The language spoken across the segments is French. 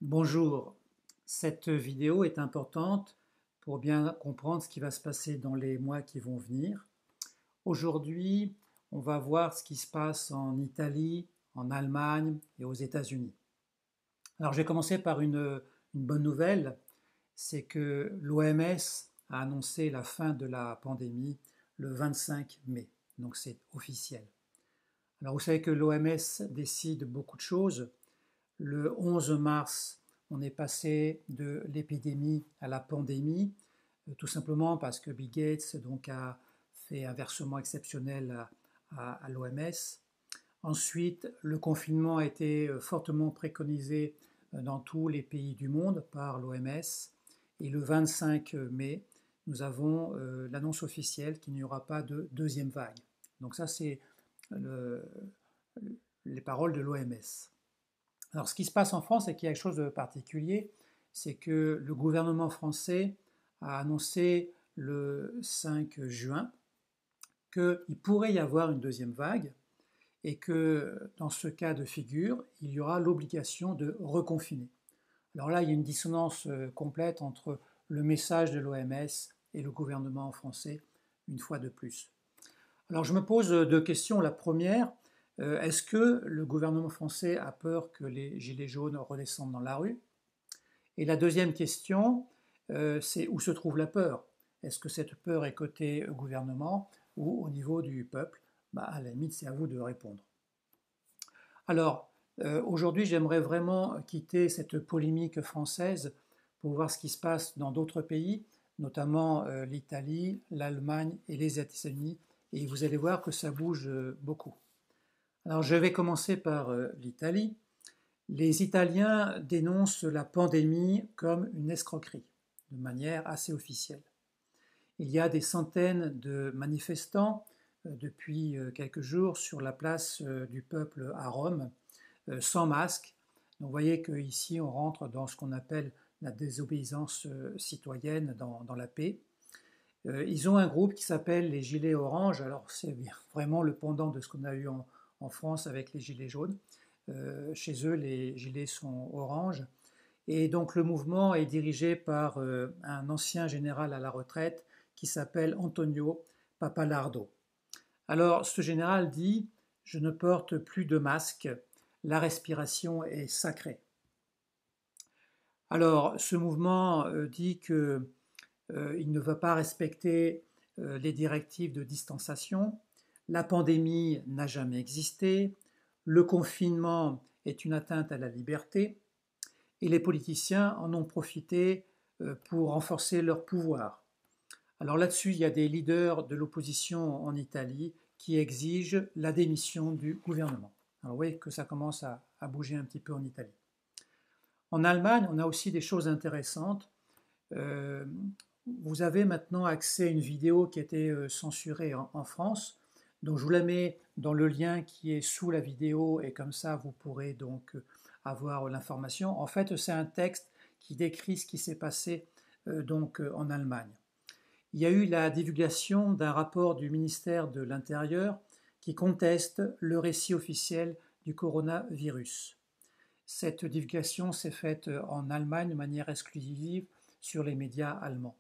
Bonjour, cette vidéo est importante pour bien comprendre ce qui va se passer dans les mois qui vont venir. Aujourd'hui, on va voir ce qui se passe en Italie, en Allemagne et aux États-Unis. Alors, je vais commencer par une bonne nouvelle, c'est que l'OMS a annoncé la fin de la pandémie le 25 mai, donc c'est officiel. Alors, vous savez que l'OMS décide beaucoup de choses. Le 11 mars, on est passé de l'épidémie à la pandémie, tout simplement parce que Bill Gates donc, a fait un versement exceptionnel à l'OMS. Ensuite, le confinement a été fortement préconisé dans tous les pays du monde par l'OMS. Et le 25 mai, nous avons l'annonce officielle qu'il n'y aura pas de deuxième vague. Donc ça, c'est le, les paroles de l'OMS. Alors, ce qui se passe en France, c'est qu'il y a quelque chose de particulier, c'est que le gouvernement français a annoncé le 5 juin qu'il pourrait y avoir une deuxième vague et que dans ce cas de figure, il y aura l'obligation de reconfiner. Alors là, il y a une dissonance complète entre le message de l'OMS et le gouvernement français, une fois de plus. Alors je me pose deux questions. La première, est-ce que le gouvernement français a peur que les gilets jaunes redescendent dans la rue? Et la deuxième question, c'est où se trouve la peur? Est-ce que cette peur est côté gouvernement ou au niveau du peuple? À la limite, c'est à vous de répondre. Alors, aujourd'hui, j'aimerais vraiment quitter cette polémique française pour voir ce qui se passe dans d'autres pays, notamment l'Italie, l'Allemagne et les États-Unis, et vous allez voir que ça bouge beaucoup. Alors, je vais commencer par l'Italie. Les Italiens dénoncent la pandémie comme une escroquerie, de manière assez officielle. Il y a des centaines de manifestants depuis quelques jours sur la place du peuple à Rome, sans masque. Donc vous voyez qu'ici, on rentre dans ce qu'on appelle la désobéissance citoyenne dans la paix. Ils ont un groupe qui s'appelle les Gilets Orange. Alors c'est vraiment le pendant de ce qu'on a eu en France avec les Gilets jaunes. Chez eux, les gilets sont orange. Et donc le mouvement est dirigé par un ancien général à la retraite qui s'appelle Antonio Papalardo. Alors ce général dit: je ne porte plus de masque, la respiration est sacrée. Alors ce mouvement dit qu'il ne va pas respecter les directives de distanciation, la pandémie n'a jamais existé, le confinement est une atteinte à la liberté, et les politiciens en ont profité pour renforcer leur pouvoir. Alors là-dessus, il y a des leaders de l'opposition en Italie qui exigent la démission du gouvernement. Alors vous voyez que ça commence à bouger un petit peu en Italie. En Allemagne, on a aussi des choses intéressantes. Euh, vous avez maintenant accès à une vidéo qui a été censurée en France. Donc je vous la mets dans le lien qui est sous la vidéo et comme ça vous pourrez donc avoir l'information. En fait, c'est un texte qui décrit ce qui s'est passé en Allemagne. Il y a eu la divulgation d'un rapport du ministère de l'Intérieur qui conteste le récit officiel du coronavirus. Cette divulgation s'est faite en Allemagne de manière exclusive sur les médias allemands.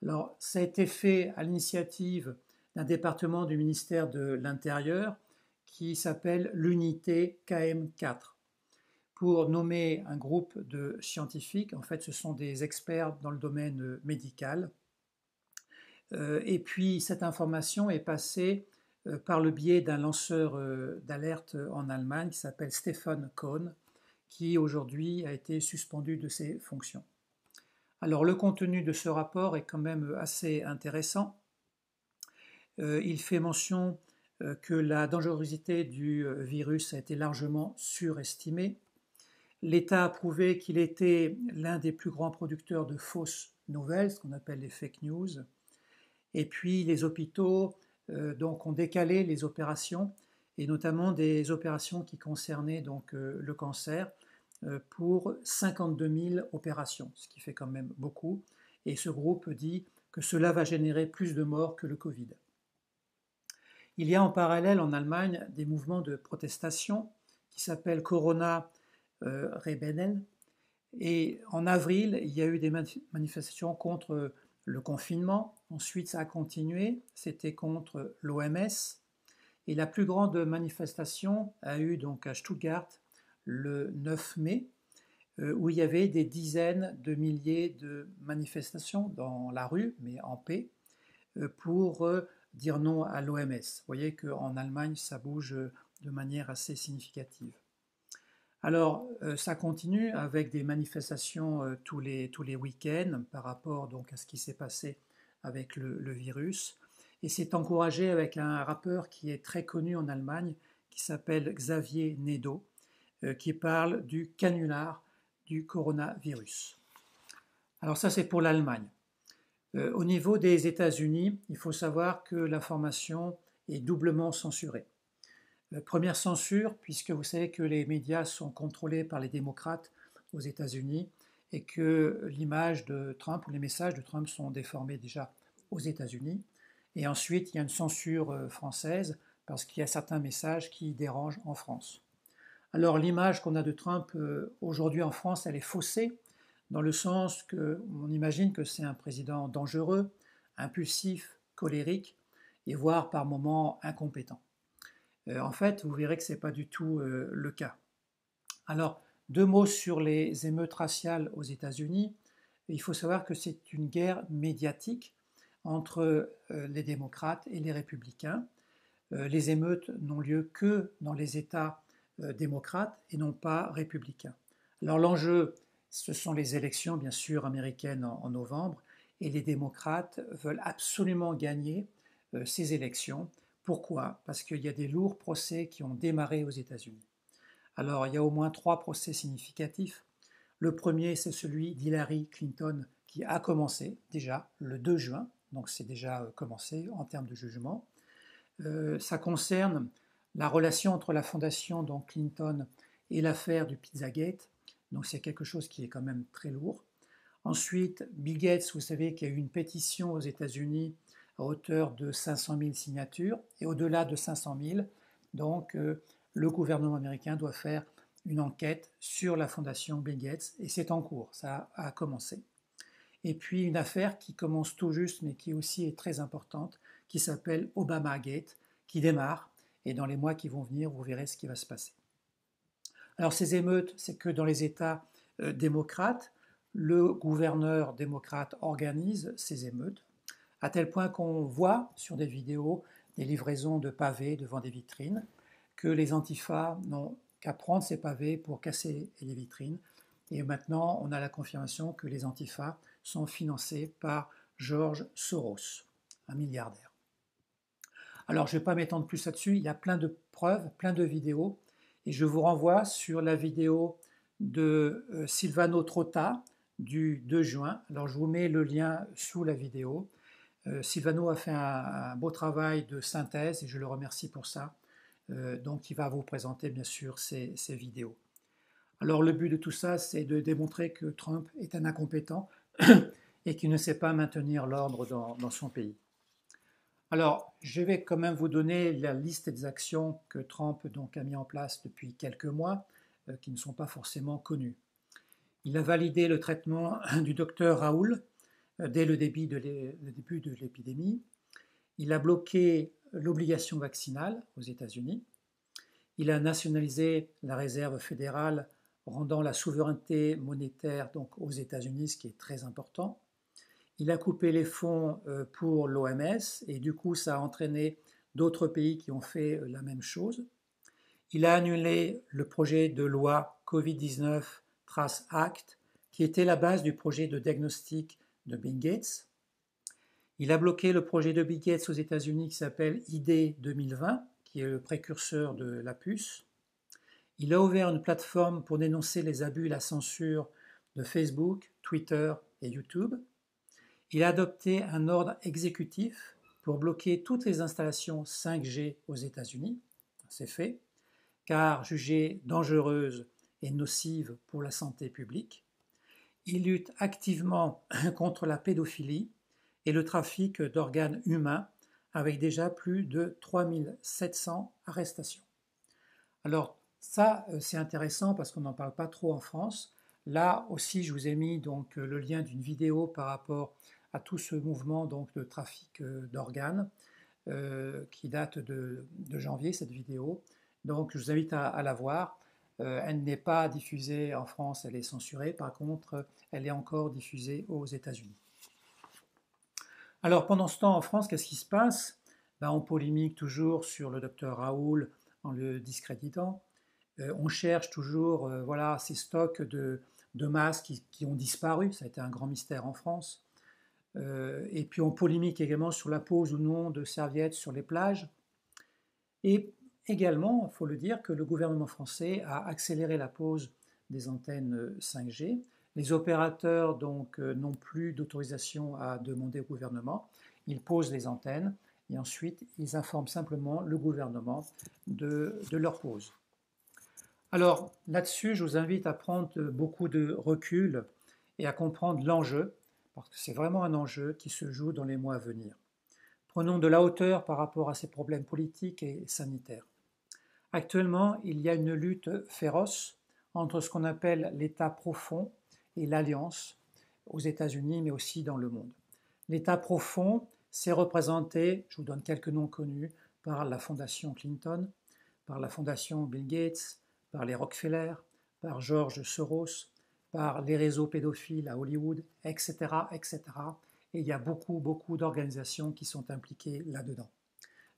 Alors, ça a été fait à l'initiative d'un département du ministère de l'Intérieur qui s'appelle l'unité KM4 pour nommer un groupe de scientifiques. En fait, ce sont des experts dans le domaine médical. Et puis, cette information est passée par le biais d'un lanceur d'alerte en Allemagne qui s'appelle Stefan Kohn, qui aujourd'hui a été suspendu de ses fonctions. Alors le contenu de ce rapport est quand même assez intéressant. Il fait mention que la dangerosité du virus a été largement surestimée. L'État a prouvé qu'il était l'un des plus grands producteurs de fausses nouvelles, ce qu'on appelle les fake news. Et puis les hôpitaux ont décalé les opérations, et notamment des opérations qui concernaient le cancer, pour 52 000 opérations, ce qui fait quand même beaucoup. Et ce groupe dit que cela va générer plus de morts que le Covid. Il y a en parallèle en Allemagne des mouvements de protestation qui s'appellent Corona Rebellen, Et en avril, il y a eu des manifestations contre le confinement. Ensuite, ça a continué. C'était contre l'OMS. Et la plus grande manifestation a eu donc à Stuttgart le 9 mai, où il y avait des dizaines de milliers de manifestations dans la rue, mais en paix, pour dire non à l'OMS. Vous voyez qu'en Allemagne, ça bouge de manière assez significative. Alors, ça continue avec des manifestations tous les week-ends par rapport donc à ce qui s'est passé avec le virus. Et c'est encouragé avec un rappeur qui est très connu en Allemagne, qui s'appelle Xavier Naidoo, qui parle du canular du coronavirus. Alors ça, c'est pour l'Allemagne. Au niveau des États-Unis, il faut savoir que l'information est doublement censurée. Première censure, puisque vous savez que les médias sont contrôlés par les démocrates aux États-Unis et que l'image de Trump ou les messages de Trump sont déformés déjà aux États-Unis. Et ensuite, il y a une censure française parce qu'il y a certains messages qui dérangent en France. Alors l'image qu'on a de Trump aujourd'hui en France, elle est faussée, dans le sens qu'on imagine que c'est un président dangereux, impulsif, colérique, et voire par moments incompétent. En fait, vous verrez que ce n'est pas du tout le cas. Alors, 2 mots sur les émeutes raciales aux États-Unis. Il faut savoir que c'est une guerre médiatique entre les démocrates et les républicains. Les émeutes n'ont lieu que dans les États démocrates et non pas républicains. Alors l'enjeu, ce sont les élections, bien sûr, américaines en novembre, et les démocrates veulent absolument gagner ces élections. Pourquoi? Parce qu'il y a des lourds procès qui ont démarré aux États-Unis. Alors, il y a au moins 3 procès significatifs. Le premier, c'est celui d'Hillary Clinton qui a commencé déjà le 2 juin, donc c'est déjà commencé en termes de jugement. Ça concerne la relation entre la fondation donc Clinton et l'affaire du Pizzagate, donc c'est quelque chose qui est quand même très lourd. Ensuite, Bill Gates, vous savez qu'il y a eu une pétition aux États-Unis à hauteur de 500 000 signatures, et au-delà de 500 000, donc le gouvernement américain doit faire une enquête sur la fondation Bill Gates, et c'est en cours, ça a commencé. Et puis une affaire qui commence tout juste, mais qui aussi est très importante, qui s'appelle Obamagate, qui démarre, et dans les mois qui vont venir, vous verrez ce qui va se passer. Alors ces émeutes, c'est que dans les États démocrates, le gouverneur démocrate organise ces émeutes, à tel point qu'on voit sur des vidéos des livraisons de pavés devant des vitrines, que les antifas n'ont qu'à prendre ces pavés pour casser les vitrines. Et maintenant, on a la confirmation que les antifas sont financés par George Soros, un milliardaire. Alors, je ne vais pas m'étendre plus là-dessus, il y a plein de preuves, plein de vidéos, et je vous renvoie sur la vidéo de Silvano Trotta du 2 juin. Alors, je vous mets le lien sous la vidéo. Silvano a fait un beau travail de synthèse et je le remercie pour ça. Donc, il va vous présenter bien sûr ces vidéos. Alors, le but de tout ça, c'est de démontrer que Trump est un incompétent et qu'il ne sait pas maintenir l'ordre dans son pays. Alors, je vais quand même vous donner la liste des actions que Trump donc, a mis en place depuis quelques mois, qui ne sont pas forcément connues. Il a validé le traitement du docteur Raoul dès le début de l'épidémie. Il a bloqué l'obligation vaccinale aux États-Unis. Il a nationalisé la réserve fédérale, rendant la souveraineté monétaire donc, aux États-Unis, ce qui est très important. Il a coupé les fonds pour l'OMS et du coup, ça a entraîné d'autres pays qui ont fait la même chose. Il a annulé le projet de loi Covid-19 Trace Act, qui était la base du projet de diagnostic de Bill Gates. Il a bloqué le projet de Bill Gates aux États-Unis qui s'appelle ID 2020, qui est le précurseur de la puce. Il a ouvert une plateforme pour dénoncer les abus et la censure de Facebook, Twitter et YouTube. Il a adopté un ordre exécutif pour bloquer toutes les installations 5G aux États-Unis. C'est fait, car jugées dangereuses et nocives pour la santé publique. Il lutte activement contre la pédophilie et le trafic d'organes humains, avec déjà plus de 3700 arrestations. Alors ça, c'est intéressant parce qu'on n'en parle pas trop en France. Là aussi, je vous ai mis donc le lien d'une vidéo par rapport à tout ce mouvement donc, de trafic d'organes qui date de janvier, cette vidéo. Donc je vous invite à la voir. Elle n'est pas diffusée en France, elle est censurée. Par contre, elle est encore diffusée aux États-Unis. Alors pendant ce temps, en France, qu'est-ce qui se passe? Ben, on polémique toujours sur le docteur Raoul en le discréditant. On cherche toujours voilà, ces stocks de masques qui ont disparu. Ça a été un grand mystère en France. Et puis on polémique également sur la pose ou non de serviettes sur les plages. Et également, il faut le dire, que le gouvernement français a accéléré la pose des antennes 5G. Les opérateurs donc n'ont plus d'autorisation à demander au gouvernement. Ils posent les antennes et ensuite ils informent simplement le gouvernement de leur pose. Alors là-dessus, je vous invite à prendre beaucoup de recul et à comprendre l'enjeu, parce que c'est vraiment un enjeu qui se joue dans les mois à venir. Prenons de la hauteur par rapport à ces problèmes politiques et sanitaires. Actuellement, il y a une lutte féroce entre ce qu'on appelle l'État profond et l'Alliance aux États-Unis, mais aussi dans le monde. L'État profond, c'est représenté, je vous donne quelques noms connus, par la Fondation Clinton, par la Fondation Bill Gates, par les Rockefeller, par George Soros, par les réseaux pédophiles à Hollywood, etc., etc. Et il y a beaucoup d'organisations qui sont impliquées là-dedans.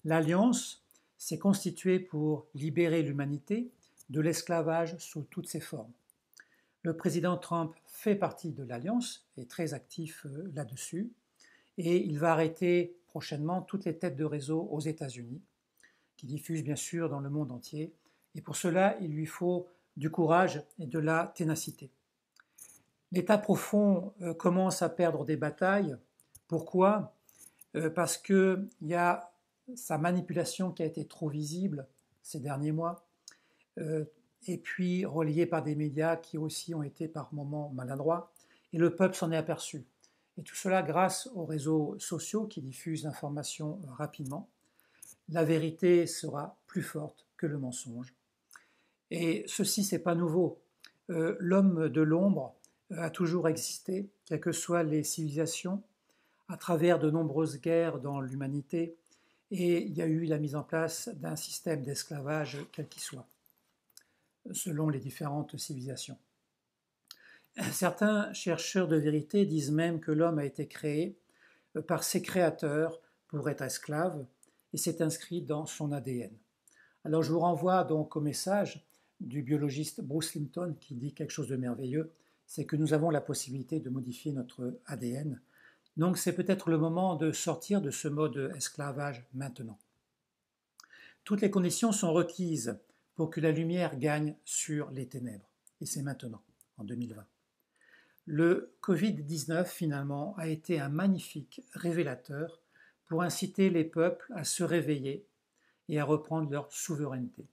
L'Alliance s'est constituée pour libérer l'humanité de l'esclavage sous toutes ses formes. Le président Trump fait partie de l'Alliance, est très actif là-dessus, et il va arrêter prochainement toutes les têtes de réseau aux États-Unis, qui diffusent bien sûr dans le monde entier, et pour cela, il lui faut du courage et de la ténacité. L'État profond commence à perdre des batailles. Pourquoi? Parce qu'il y a sa manipulation qui a été trop visible ces derniers mois, et puis relayée par des médias qui aussi ont été par moments maladroits, et le peuple s'en est aperçu. Et tout cela grâce aux réseaux sociaux qui diffusent l'information rapidement. La vérité sera plus forte que le mensonge. Et ceci, c'est pas nouveau. L'homme de l'ombre a toujours existé, quelles que soient les civilisations, à travers de nombreuses guerres dans l'humanité, et il y a eu la mise en place d'un système d'esclavage, quel qu'il soit, selon les différentes civilisations. Certains chercheurs de vérité disent même que l'homme a été créé par ses créateurs pour être esclave, et c'est inscrit dans son ADN. Alors je vous renvoie donc au message du biologiste Bruce Lipton qui dit quelque chose de merveilleux, c'est que nous avons la possibilité de modifier notre ADN. Donc c'est peut-être le moment de sortir de ce mode esclavage maintenant. Toutes les conditions sont requises pour que la lumière gagne sur les ténèbres. Et c'est maintenant, en 2020. Le Covid-19, finalement, a été un magnifique révélateur pour inciter les peuples à se réveiller et à reprendre leur souveraineté.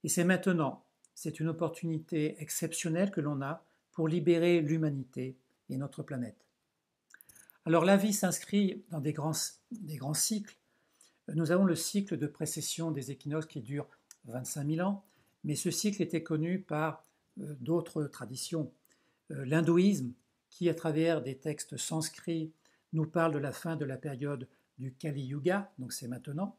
Et c'est maintenant, c'est une opportunité exceptionnelle que l'on a pour libérer l'humanité et notre planète. Alors la vie s'inscrit dans des grands cycles. Nous avons le cycle de précession des équinoxes qui dure 25 000 ans, mais ce cycle était connu par d'autres traditions. L'hindouisme, qui à travers des textes sanscrits nous parle de la fin de la période du Kali Yuga, donc c'est maintenant.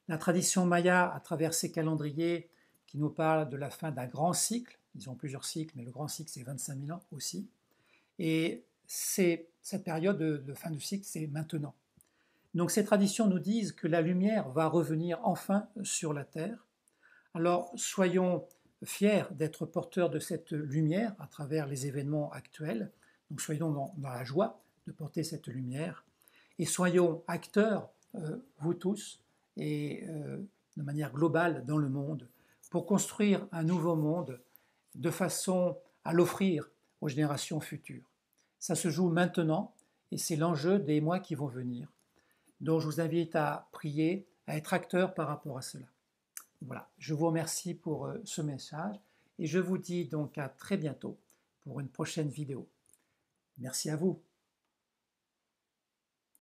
La tradition maya, à travers ses calendriers, qui nous parle de la fin d'un grand cycle, ils ont plusieurs cycles, mais le grand cycle c'est 25 000 ans aussi. Et cette période de fin de cycle, c'est maintenant. Donc ces traditions nous disent que la lumière va revenir enfin sur la Terre. Alors soyons fiers d'être porteurs de cette lumière à travers les événements actuels. Donc soyons dans la joie de porter cette lumière. Et soyons acteurs, vous tous, et de manière globale dans le monde, pour construire un nouveau monde de façon à l'offrir aux générations futures. Ça se joue maintenant et c'est l'enjeu des mois qui vont venir. Donc je vous invite à prier, à être acteur par rapport à cela. Voilà, je vous remercie pour ce message et je vous dis donc à très bientôt pour une prochaine vidéo. Merci à vous.